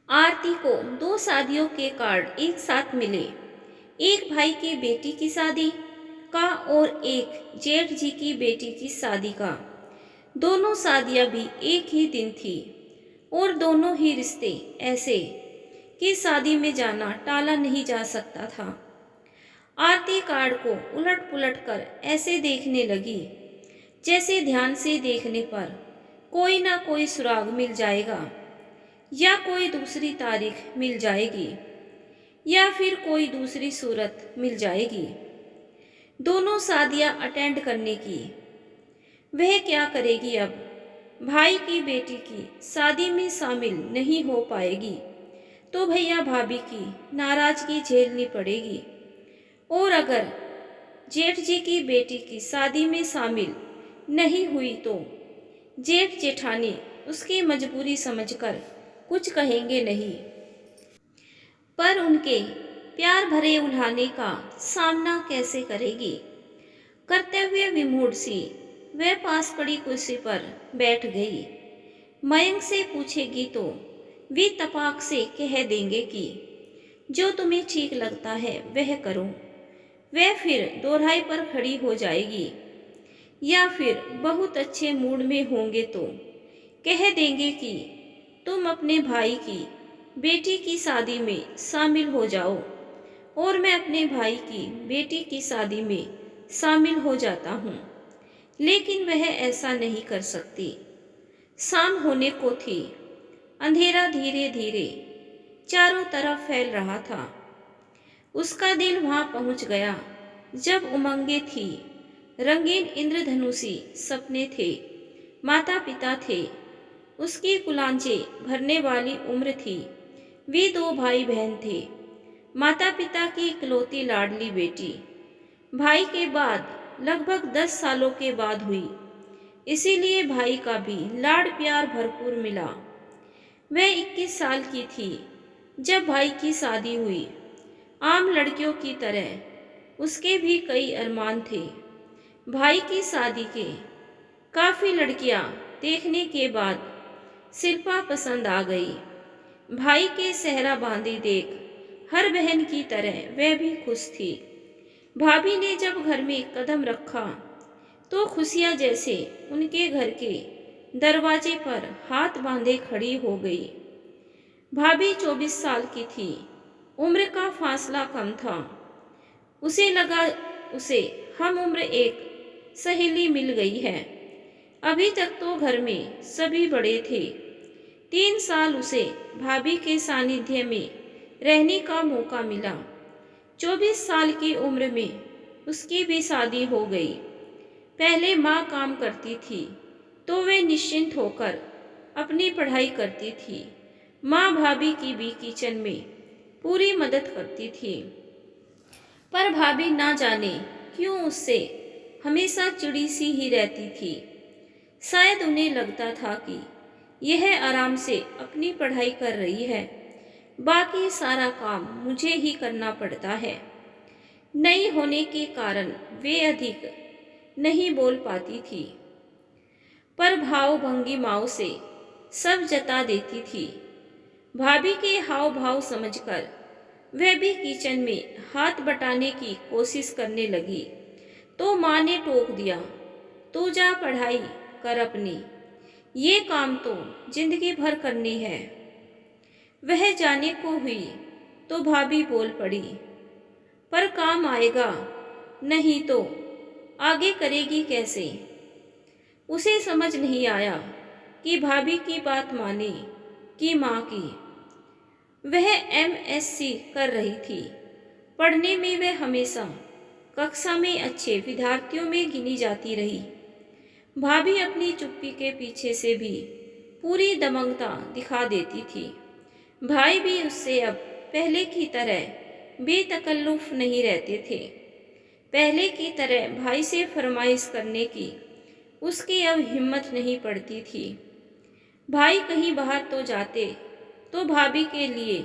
आरती को दो शादियों के कार्ड एक साथ मिले। एक भाई की बेटी की शादी का और एक जेठ जी की बेटी की शादी का। दोनों शादियां भी एक ही दिन थी और दोनों ही रिश्ते ऐसे कि शादी में जाना टाला नहीं जा सकता था। आरती कार्ड को उलट पुलट कर ऐसे देखने लगी जैसे ध्यान से देखने पर कोई ना कोई सुराग मिल जाएगा, या कोई दूसरी तारीख मिल जाएगी, या फिर कोई दूसरी सूरत मिल जाएगी। दोनों शादियां अटेंड करने की। वह क्या करेगी अब? भाई की बेटी की शादी में शामिल नहीं हो पाएगी तो भैया भाभी की नाराजगी झेलनी पड़ेगी, और अगर जेठ जी की बेटी की शादी में शामिल नहीं हुई तो जेठ जेठानी उसकी मजबूरी समझकर कुछ कहेंगे नहीं, पर उनके प्यार भरे उल्हाने का सामना कैसे करेगी? करते हुए विमूढ़ सी वह पास पड़ी कुर्सी पर बैठ गई। मयंक से पूछेगी तो वे तपाक से कह देंगे कि जो तुम्हें ठीक लगता है वह करो। वह फिर दोहराई पर खड़ी हो जाएगी, या फिर बहुत अच्छे मूड में होंगे तो कह देंगे कि तुम अपने भाई की बेटी की शादी में शामिल हो जाओ और मैं अपने भाई की बेटी की शादी में शामिल हो जाता हूँ। लेकिन वह ऐसा नहीं कर सकती। शाम होने को थी। अंधेरा धीरे धीरे चारों तरफ फैल रहा था। उसका दिल वहां पहुंच गया जब उमंगें थी, रंगीन इंद्रधनुषी सपने थे, माता पिता थे, उसकी कुलांचे भरने वाली उम्र थी। वे दो भाई बहन थे, माता पिता की इकलौती लाडली बेटी। भाई के बाद लगभग 10 सालों के बाद हुई, इसीलिए भाई का भी लाड प्यार भरपूर मिला। वह 21 साल की थी जब भाई की शादी हुई। आम लड़कियों की तरह उसके भी कई अरमान थे। भाई की शादी के काफ़ी लड़कियां देखने के बाद शिल्पा पसंद आ गई। भाई के सेहरा बांधे देख हर बहन की तरह वह भी खुश थी। भाभी ने जब घर में कदम रखा तो खुशियां जैसे उनके घर के दरवाजे पर हाथ बांधे खड़ी हो गई। भाभी 24 साल की थी। उम्र का फासला कम था। उसे लगा उसे हम उम्र एक सहेली मिल गई है। अभी तक तो घर में सभी बड़े थे। 3 साल उसे भाभी के सानिध्य में रहने का मौका मिला। 24 साल की उम्र में उसकी भी शादी हो गई। पहले माँ काम करती थी तो वे निश्चिंत होकर अपनी पढ़ाई करती थी। माँ भाभी की भी किचन में पूरी मदद करती थी, पर भाभी ना जाने क्यों उससे हमेशा चिड़ी सी ही रहती थी। शायद उन्हें लगता था कि यह आराम से अपनी पढ़ाई कर रही है, बाकी सारा काम मुझे ही करना पड़ता है। नई होने के कारण वे अधिक नहीं बोल पाती थी, पर भाव भंगिमाओं से सब जता देती थी। भाभी के हाव भाव समझकर वह भी किचन में हाथ बटाने की कोशिश करने लगी तो माँ ने टोक दिया, तू जा पढ़ाई कर अपनी, ये काम तो जिंदगी भर करनी है। वह जाने को हुई तो भाभी बोल पड़ी, पर काम आएगा नहीं तो आगे करेगी कैसे? उसे समझ नहीं आया कि भाभी की बात माने कि माँ की। वह एमएससी कर रही थी। पढ़ने में वह हमेशा कक्षा में अच्छे विद्यार्थियों में गिनी जाती रही। भाभी अपनी चुप्पी के पीछे से भी पूरी दमंगता दिखा देती थी। भाई भी उससे अब पहले की तरह बेतकल्लुफ नहीं रहते थे। पहले की तरह भाई से फरमाइश करने की उसकी अब हिम्मत नहीं पड़ती थी। भाई कहीं बाहर तो जाते तो भाभी के लिए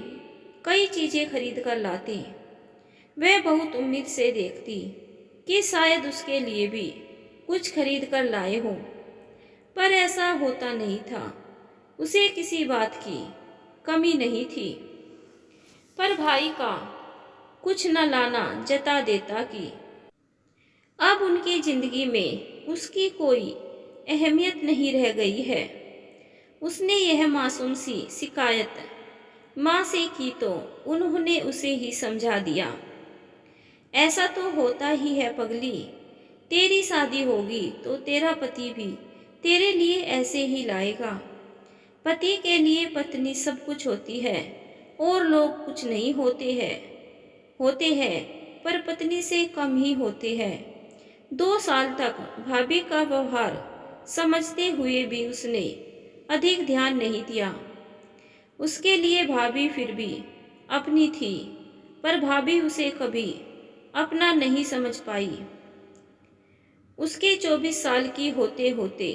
कई चीज़ें खरीद कर लाते। वह बहुत उम्मीद से देखती कि शायद उसके लिए भी कुछ खरीद कर लाए हों, पर ऐसा होता नहीं था। उसे किसी बात की कमी नहीं थी, पर भाई का कुछ न लाना जता देता कि अब उनकी जिंदगी में उसकी कोई अहमियत नहीं रह गई है। उसने यह मासूम सी शिकायत माँ से की तो उन्होंने उसे ही समझा दिया। ऐसा तो होता ही है पगली, तेरी शादी होगी तो तेरा पति भी तेरे लिए ऐसे ही लाएगा। पति के लिए पत्नी सब कुछ होती है और लोग कुछ नहीं होते हैं पर पत्नी से कम ही होते हैं। 2 साल तक भाभी का व्यवहार समझते हुए भी उसने अधिक ध्यान नहीं दिया। उसके लिए भाभी फिर भी अपनी थी, पर भाभी उसे कभी अपना नहीं समझ पाई। उसके 24 साल की होते होते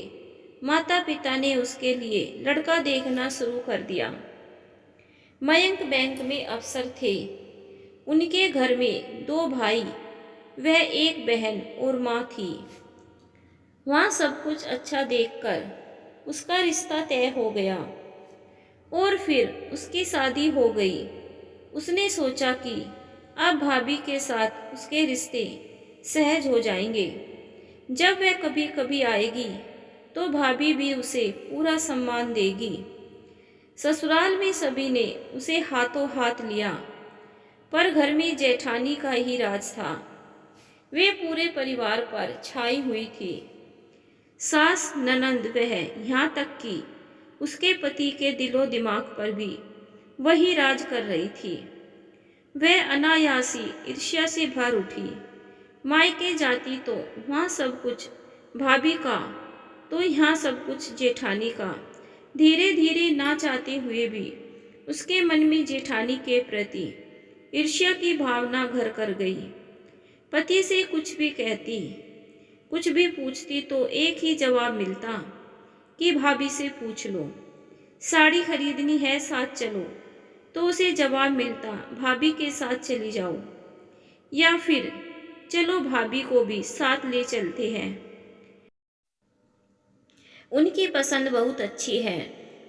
माता पिता ने उसके लिए लड़का देखना शुरू कर दिया। मयंक बैंक में अफसर थे। उनके घर में 2 भाई वह 1 बहन और माँ थी। वहाँ सब कुछ अच्छा देखकर उसका रिश्ता तय हो गया और फिर उसकी शादी हो गई। उसने सोचा कि अब भाभी के साथ उसके रिश्ते सहज हो जाएंगे। जब वह कभी कभी आएगी तो भाभी भी उसे पूरा सम्मान देगी। ससुराल में सभी ने उसे हाथों हाथ लिया, पर घर में जेठानी का ही राज था। वे पूरे परिवार पर छाई हुई थी। सास, ननंद वह यहाँ तक कि उसके पति के दिलो दिमाग पर भी वही राज कर रही थी। वह अनायासी ईर्ष्या से भर उठी। मायके जाती तो वहाँ सब कुछ भाभी का तो यहाँ सब कुछ जेठानी का। धीरे धीरे ना चाहते हुए भी उसके मन में जेठानी के प्रति ईर्ष्या की भावना घर कर गई। पति से कुछ भी कहती, कुछ भी पूछती तो एक ही जवाब मिलता कि भाभी से पूछ लो। साड़ी खरीदनी है साथ चलो, तो उसे जवाब मिलता भाभी के साथ चली जाओ, या फिर चलो भाभी को भी साथ ले चलते हैं। उनकी पसंद बहुत अच्छी है,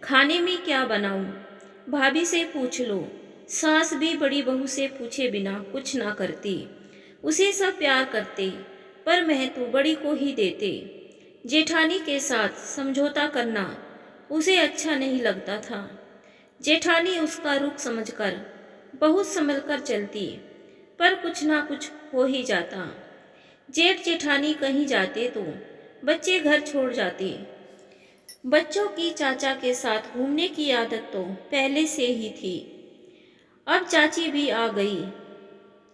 खाने में क्या बनाऊं? भाभी से पूछ लो। सास भी बड़ी बहू से पूछे बिना कुछ ना करती। उसे सब प्यार करते, पर महत्व बड़ी को ही देते। जेठानी के साथ समझौता करना उसे अच्छा नहीं लगता था। जेठानी उसका रुख समझकर बहुत संभल कर चलती, पर कुछ ना कुछ हो ही जाता। जेठ जेठानी कहीं जाते तो बच्चे घर छोड़ जाते। बच्चों की चाचा के साथ घूमने की आदत तो पहले से ही थी। अब चाची भी आ गई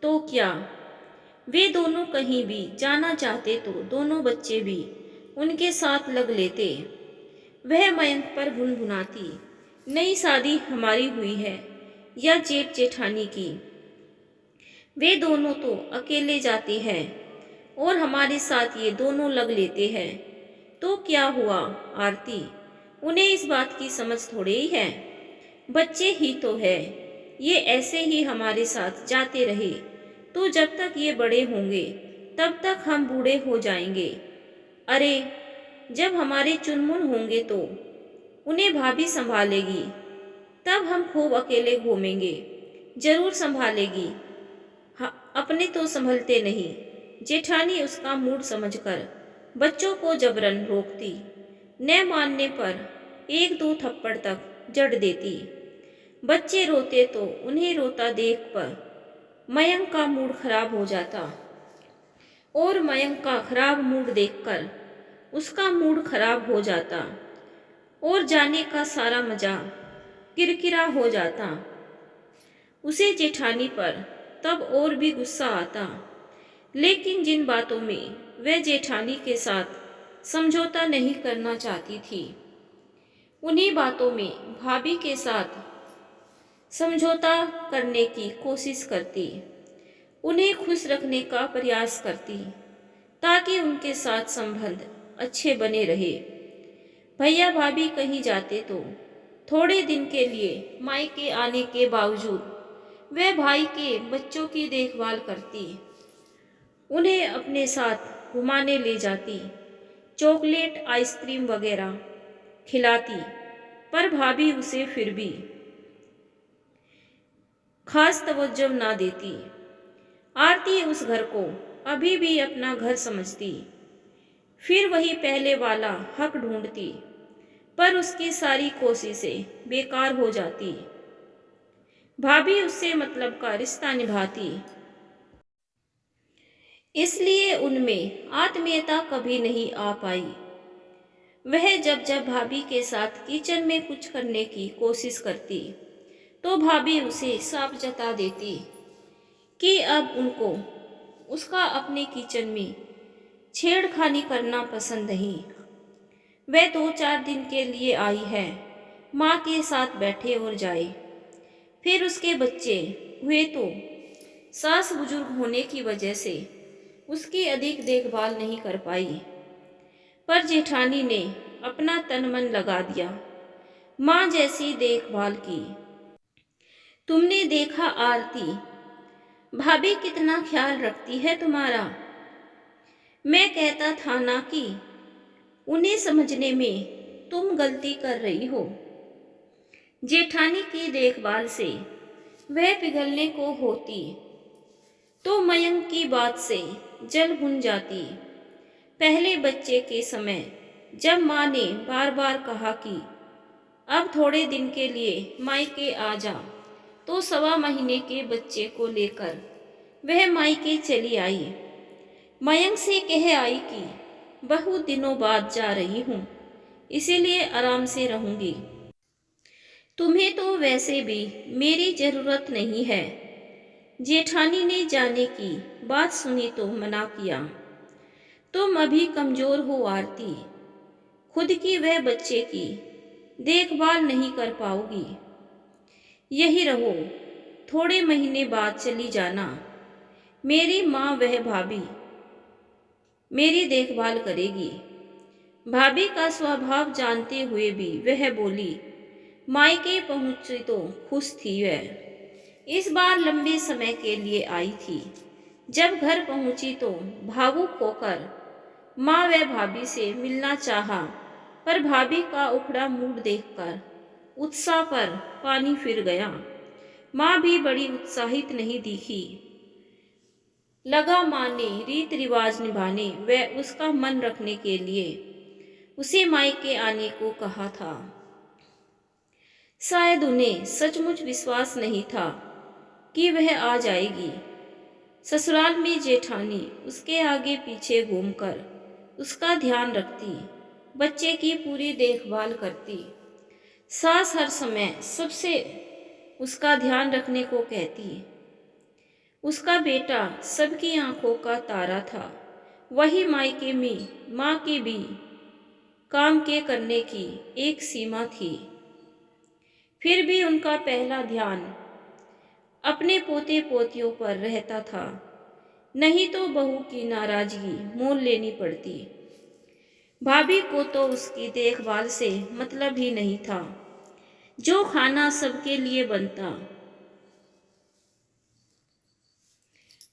तो क्या, वे दोनों कहीं भी जाना चाहते तो दोनों बच्चे भी उनके साथ लग लेते। वह मयंक पर गुनगुनाती, नई शादी हमारी हुई है या जेठ जेठानी की, वे दोनों तो अकेले जाते हैं और हमारे साथ ये दोनों लग लेते हैं, तो क्या हुआ आरती? उन्हें इस बात की समझ थोड़े ही है। बच्चे ही तो है, ये ऐसे ही हमारे साथ जाते रहे तो जब तक ये बड़े होंगे तब तक हम बूढ़े हो जाएंगे। अरे जब हमारे चुनमुन होंगे तो उन्हें भाभी संभालेगी, तब हम खूब अकेले घूमेंगे। जरूर संभालेगी, अपने तो संभलते नहीं। जेठानी उसका मूड समझकर बच्चों को जबरन रोकती, न मानने पर 1-2 थप्पड़ तक जड़ देती। बच्चे रोते तो उन्हें रोता देख कर मयंक का मूड खराब हो जाता और मयंक का खराब मूड देखकर उसका मूड खराब हो जाता और जाने का सारा मजा किरकिरा हो जाता। उसे जेठानी पर तब और भी गुस्सा आता, लेकिन जिन बातों में वह जेठानी के साथ समझौता नहीं करना चाहती थी, उन्हीं बातों में भाभी के साथ समझौता करने की कोशिश करती, उन्हें खुश रखने का प्रयास करती ताकि उनके साथ संबंध अच्छे बने रहे। भैया भाभी कहीं जाते तो थोड़े दिन के लिए मायके आने के बावजूद वह भाई के बच्चों की देखभाल करती, उन्हें अपने साथ घुमाने ले जाती, चॉकलेट आइसक्रीम वगैरह खिलाती, पर भाभी उसे फिर भी खास तवज्जो ना देती। आरती उस घर को अभी भी अपना घर समझती। फिर वही पहले वाला हक ढूंढती, पर उसकी सारी कोशिशें बेकार हो जाती। भाभी उससे मतलब का रिश्ता निभाती, इसलिए उनमें आत्मीयता कभी नहीं आ पाई। वह जब जब भाभी के साथ किचन में कुछ करने की कोशिश करती तो भाभी उसे साफ जता देती कि अब उनको उसका अपने किचन में छेड़खानी करना पसंद नहीं। वह 2-4 दिन के लिए आई है, माँ के साथ बैठे और जाए। फिर उसके बच्चे हुए तो सास बुजुर्ग होने की वजह से उसकी अधिक देखभाल नहीं कर पाई, पर जेठानी ने अपना तन मन लगा दिया, माँ जैसी देखभाल की। तुमने देखा आरती, भाभी कितना ख्याल रखती है तुम्हारा। मैं कहता था ना कि उन्हें समझने में तुम गलती कर रही हो। जेठानी की देखभाल से वह पिघलने को होती तो मयंक की बात से जल भुन जाती। पहले बच्चे के समय जब माँ ने बार बार कहा कि अब थोड़े दिन के लिए मायके आ जा, तो 1.25 महीने के बच्चे को लेकर वह मायके चली आई। मयंक से कह आई कि बहुत दिनों बाद जा रही हूँ, इसीलिए आराम से रहूंगी। तुम्हें तो वैसे भी मेरी जरूरत नहीं है। जेठानी ने जाने की बात सुनी तो मना किया। तुम अभी कमजोर हो आरती, खुद की वह बच्चे की देखभाल नहीं कर पाओगी। यही रहो, थोड़े महीने बाद चली जाना। मेरी माँ वह भाभी मेरी देखभाल करेगी। भाभी का स्वभाव जानते हुए भी वह बोली। मायके पहुंची तो खुश थी वह। इस बार लंबे समय के लिए आई थी। जब घर पहुंची तो भावुक होकर माँ व भाभी से मिलना चाहा, पर भाभी का उखड़ा मूड देखकर उत्साह पर पानी फिर गया। माँ भी बड़ी उत्साहित नहीं दिखी। लगा माँ ने रीत रिवाज निभाने व उसका मन रखने के लिए उसे मायके आने को कहा था। शायद उन्हें सचमुच विश्वास नहीं था कि वह आ जाएगी। ससुराल में जेठानी उसके आगे पीछे घूमकर उसका ध्यान रखती, बच्चे की पूरी देखभाल करती। सास हर समय सबसे उसका ध्यान रखने को कहती। उसका बेटा सबकी आंखों का तारा था। वही मायके में माँ के भी काम के करने की एक सीमा थी। फिर भी उनका पहला ध्यान अपने पोते पोतियों पर रहता था, नहीं तो बहू की नाराजगी मोल लेनी पड़ती। भाभी को तो उसकी देखभाल से मतलब ही नहीं था। जो खाना सबके लिए बनता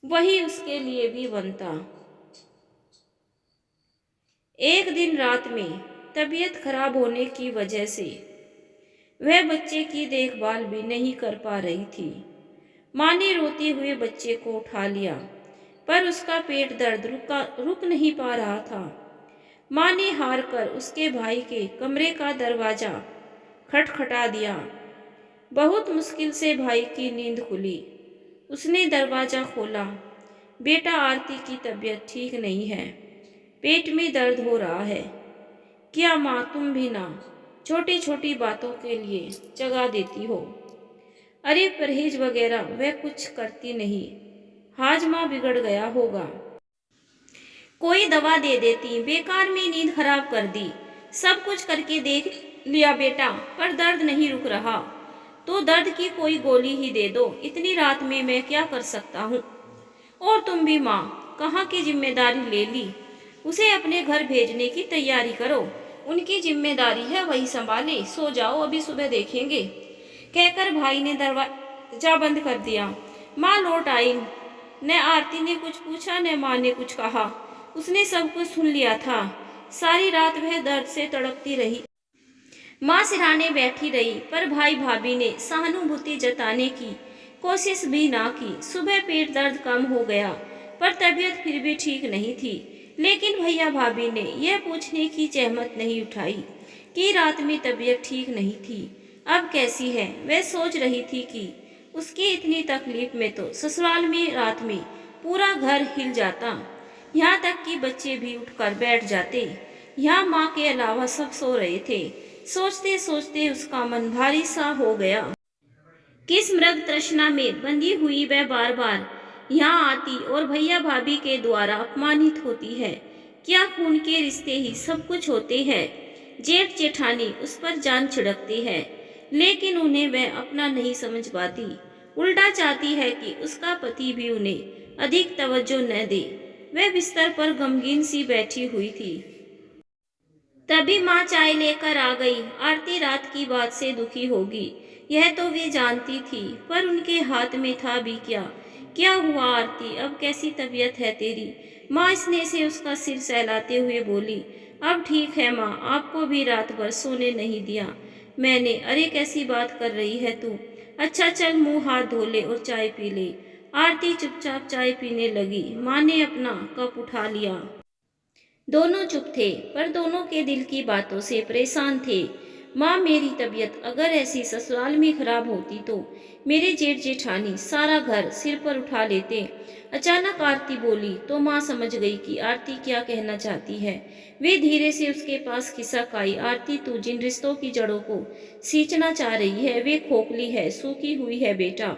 वही उसके लिए भी बनता। एक दिन रात में तबीयत खराब होने की वजह से वह बच्चे की देखभाल भी नहीं कर पा रही थी। माँ ने रोते हुए बच्चे को उठा लिया, पर उसका पेट दर्द रुक नहीं पा रहा था। माँ ने हार कर उसके भाई के कमरे का दरवाजा खटखटा दिया। बहुत मुश्किल से भाई की नींद खुली। उसने दरवाजा खोला। बेटा, आरती की तबीयत ठीक नहीं है, पेट में दर्द हो रहा है। क्या माँ, तुम भी ना छोटी छोटी बातों के लिए जगा देती हो। अरे परहेज वगैरह वह कुछ करती नहीं, हाजमा बिगड़ गया होगा। कोई दवा दे देती, बेकार में नींद खराब कर दी। सब कुछ करके देख लिया बेटा, पर दर्द नहीं रुक रहा। तो दर्द की कोई गोली ही दे दो। इतनी रात में मैं क्या कर सकता हूँ। और तुम भी माँ, कहाँ की जिम्मेदारी ले ली। उसे अपने घर भेजने की तैयारी करो। उनकी जिम्मेदारी है, वही संभाले। सो जाओ, अभी सुबह देखेंगे, कहकर भाई ने दरवाजा बंद कर दिया। माँ लौट आई। न आरती ने कुछ पूछा न माँ ने कुछ कहा। उसने सब कुछ सुन लिया था। सारी रात वह दर्द से तड़पती रही। माँ सिरहाने बैठी रही, पर भाई भाभी ने सहानुभूति जताने की कोशिश भी ना की। सुबह पेट दर्द कम हो गया, पर तबीयत फिर भी ठीक नहीं थी। लेकिन भैया भाभी ने यह पूछने की जहमत नहीं उठाई कि रात में तबीयत ठीक नहीं थी, अब कैसी है। वह सोच रही थी कि उसकी इतनी तकलीफ में तो ससुराल में रात में पूरा घर हिल जाता, यहाँ तक कि बच्चे भी उठकर बैठ जाते। यहाँ माँ के अलावा सब सो रहे थे। सोचते सोचते उसका मन भारी सा हो गया। किस मृग तृष्णा में बंधी हुई वह बार बार यहाँ आती और भैया भाभी के द्वारा अपमानित होती है। क्या खून के रिश्ते ही सब कुछ होते हैं? जेठ जेठानी उस पर जान छिड़कती है, लेकिन उन्हें वह अपना नहीं समझ पाती। उल्टा चाहती है कि उसका पति भी उन्हें अधिक तवज्जो न दे। वह बिस्तर पर गमगीन सी बैठी हुई थी। तभी माँ चाय लेकर आ गई। आरती रात की बात से दुखी होगी, यह तो वे जानती थी, पर उनके हाथ में था भी क्या। क्या हुआ आरती, अब कैसी तबीयत है तेरी? माँ स्नेह से उसका सिर सहलाते हुए बोली। अब ठीक है माँ, आपको भी रात भर सोने नहीं दिया मैंने। अरे कैसी बात कर रही है तू? अच्छा चल मुंह हाथ धो ले और चाय पी ले। आरती चुपचाप चाय पीने लगी। माँ ने अपना कप उठा लिया। दोनों चुप थे, पर दोनों के दिल की बातों से परेशान थे। माँ, मेरी तबीयत अगर ऐसी ससुराल में खराब होती तो मेरे जेठ जेठानी सारा घर सिर पर उठा लेते। अचानक आरती बोली तो माँ समझ गई कि आरती क्या कहना चाहती है। वे धीरे से उसके पास खिसक आई। आरती, तू जिन रिश्तों की जड़ों को सींचना चाह रही है वे खोखली है, सूखी हुई है बेटा।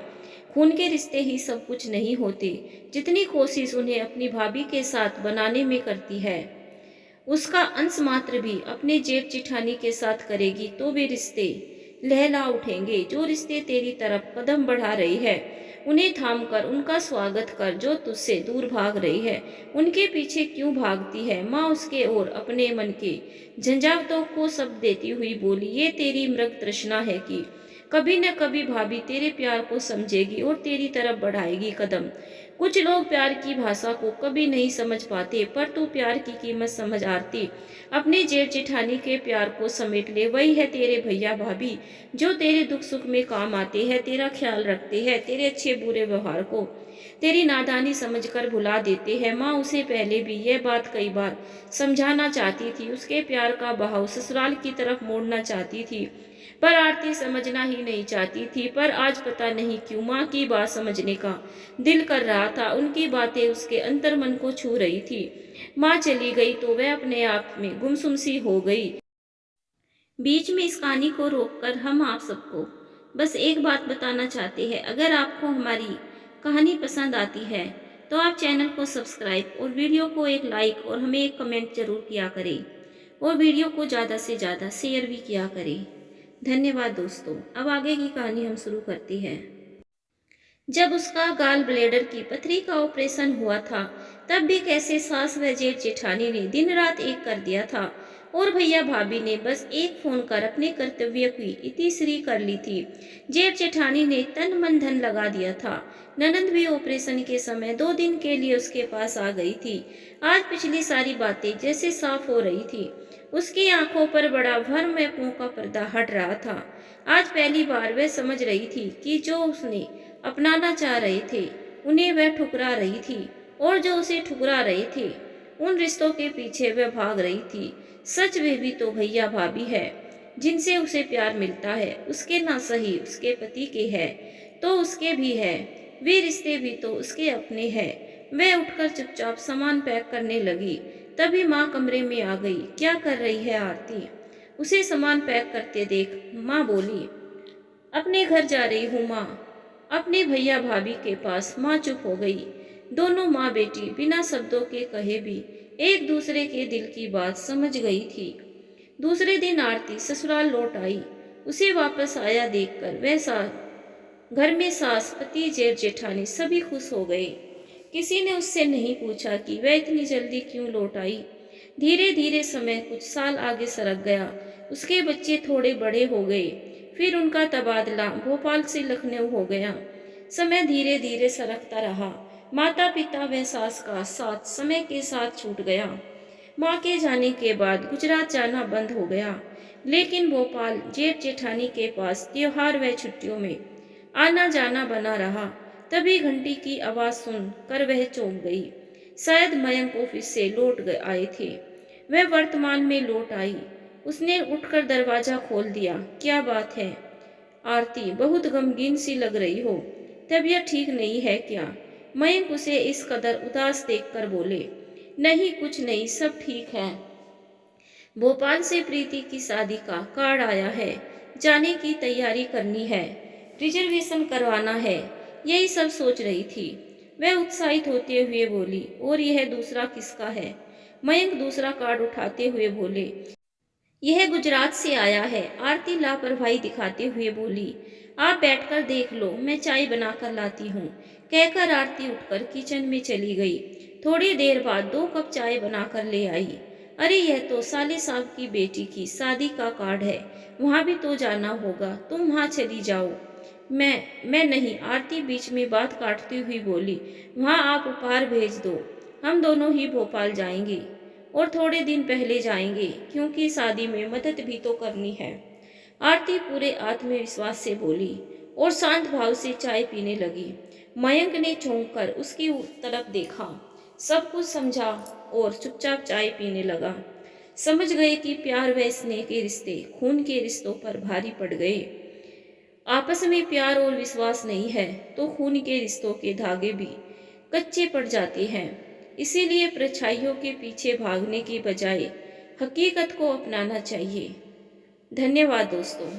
खून के रिश्ते ही सब कुछ नहीं होते। जितनी कोशिश उन्हें अपनी भाभी के साथ बनाने में करती है, उसका अंश मात्र भी अपने जेठ जिठानी के साथ करेगी तो वे रिश्ते लहला उठेंगे। जो रिश्ते तेरी तरफ कदम बढ़ा रही है उन्हें थाम कर उनका स्वागत कर। जो तुझसे दूर भाग रही है उनके पीछे क्यों भागती है? माँ उसके और अपने मन के झंझावतों को शब्द देती हुई बोली। ये तेरी मृग तृष्णा है कि कभी न कभी भाभी तेरे प्यार को समझेगी और तेरी तरफ बढ़ाएगी कदम। कुछ लोग प्यार की भाषा को कभी नहीं समझ पाते, पर तू प्यार की कीमत समझ आरती। अपने जेठ जेठानी के प्यार को समेट ले। वही है तेरे भैया भाभी जो तेरे दुख सुख में काम आते हैं, तेरा ख्याल रखते हैं, तेरे अच्छे बुरे व्यवहार को तेरी नादानी समझकर भुला देते हैं। माँ उसे पहले भी यह बात कई बार समझाना चाहती थी, उसके प्यार का बहाव ससुराल की तरफ मोड़ना चाहती थी, पर आरती समझना ही नहीं चाहती थी। पर आज पता नहीं क्यों माँ की बात समझने का दिल कर रहा था। उनकी बातें उसके अंतर मन को छू रही थी। माँ चली गई तो वह अपने आप में गुमसुम सी हो गई। बीच में इस कहानी को रोककर हम आप सबको बस एक बात बताना चाहते हैं। अगर आपको हमारी कहानी पसंद आती है तो आप चैनल को सब्सक्राइब और वीडियो को एक लाइक और हमें एक कमेंट जरूर किया करें, और वीडियो को ज़्यादा से ज़्यादा शेयर भी किया करें। धन्यवाद दोस्तों। अब आगे की कहानी हम शुरू करते हैं। जब उसका गाल ब्लेडर की पथरी का ऑपरेशन हुआ था, तब भी कैसे सास व जेठ जेठानी ने दिन रात एक कर दिया था, और भैया भाभी ने बस एक फोन कर अपने कर्तव्य की इतिश्री कर ली थी। जेठ जेठानी ने तन मन धन लगा दिया था। ननंद भी ऑपरेशन के समय 2 दिन के लिए उसके पास आ गई थी। आज पिछली सारी बातें जैसे साफ हो रही थी। उसकी आंखों पर बड़ा भर में मुंह का पर्दा हट रहा था। आज पहली बार वह समझ रही थी कि जो उसने अपनाना चाह रहे थे उन्हें वह ठुकरा रही थी, और जो उसे ठुकरा रहे थे उन रिश्तों के पीछे वह भाग रही थी। सच वे भी तो भैया भाभी है जिनसे उसे प्यार मिलता है। उसके ना सही उसके पति के है तो उसके भी है, वे रिश्ते भी तो उसके अपने हैं। वह उठकर चुपचाप सामान पैक करने लगी। तभी माँ कमरे में आ गई। क्या कर रही है आरती? उसे सामान पैक करते देख माँ बोली। अपने घर जा रही हूँ माँ, अपने भैया भाभी के पास। माँ चुप हो गई। दोनों माँ बेटी बिना शब्दों के कहे भी एक दूसरे के दिल की बात समझ गई थी। दूसरे दिन आरती ससुराल लौट आई। उसे वापस आया देखकर वह घर में सास पति जेठ जेठानी सभी खुश हो गए। किसी ने उससे नहीं पूछा कि वह इतनी जल्दी क्यों लौट आई। धीरे धीरे समय कुछ साल आगे सरक गया। उसके बच्चे थोड़े बड़े हो गए। फिर उनका तबादला भोपाल से लखनऊ हो गया। समय धीरे धीरे सरकता रहा। माता पिता व सास का साथ समय के साथ छूट गया। माँ के जाने के बाद गुजरात जाना बंद हो गया, लेकिन भोपाल जेठ जेठानी के पास त्योहार व छुट्टियों में आना जाना बना रहा। तभी घंटी की आवाज़ सुन कर वह चौंक गई। शायद मयंक ऑफिस से आए थे। वह वर्तमान में लौट आई। उसने उठकर दरवाज़ा खोल दिया। क्या बात है आरती, बहुत गमगीन सी लग रही हो। तबीयत ठीक नहीं है क्या? मयंक उसे इस कदर उदास देखकर बोले। नहीं, कुछ नहीं, सब ठीक है। भोपाल से प्रीति की शादी का कार्ड आया है। जाने की तैयारी करनी है, रिजर्वेशन करवाना है, यही सब सोच रही थी। वह उत्साहित होते हुए बोली। और यह दूसरा किसका है? मयंक दूसरा कार्ड उठाते हुए बोले। यह गुजरात से आया है। आरती लापरवाही दिखाते हुए बोली। आप बैठकर देख लो, मैं चाय बनाकर लाती हूँ। कहकर आरती उठकर किचन में चली गई। थोड़ी देर बाद 2 कप चाय बनाकर ले आई। अरे, यह तो साले साहब की बेटी की शादी का कार्ड है। वहाँ भी तो जाना होगा, तुम वहाँ चली जाओ। मैं नहीं, आरती बीच में बात काटती हुई बोली। वहाँ आप उपहार भेज दो, हम दोनों ही भोपाल जाएंगे। और थोड़े दिन पहले जाएंगे, क्योंकि शादी में मदद भी तो करनी है। आरती पूरे आत्मविश्वास से बोली और शांत भाव से चाय पीने लगी। मयंक ने चौंक कर उसकी तरफ देखा, सब कुछ समझा और चुपचाप चाय पीने लगा। समझ गए कि प्यार व स्नेह के रिश्ते खून के रिश्तों पर भारी पड़ गए। आपस में प्यार और विश्वास नहीं है तो खून के रिश्तों के धागे भी कच्चे पड़ जाते हैं। इसीलिए परछाइयों के पीछे भागने की बजाय हकीकत को अपनाना चाहिए। धन्यवाद दोस्तों।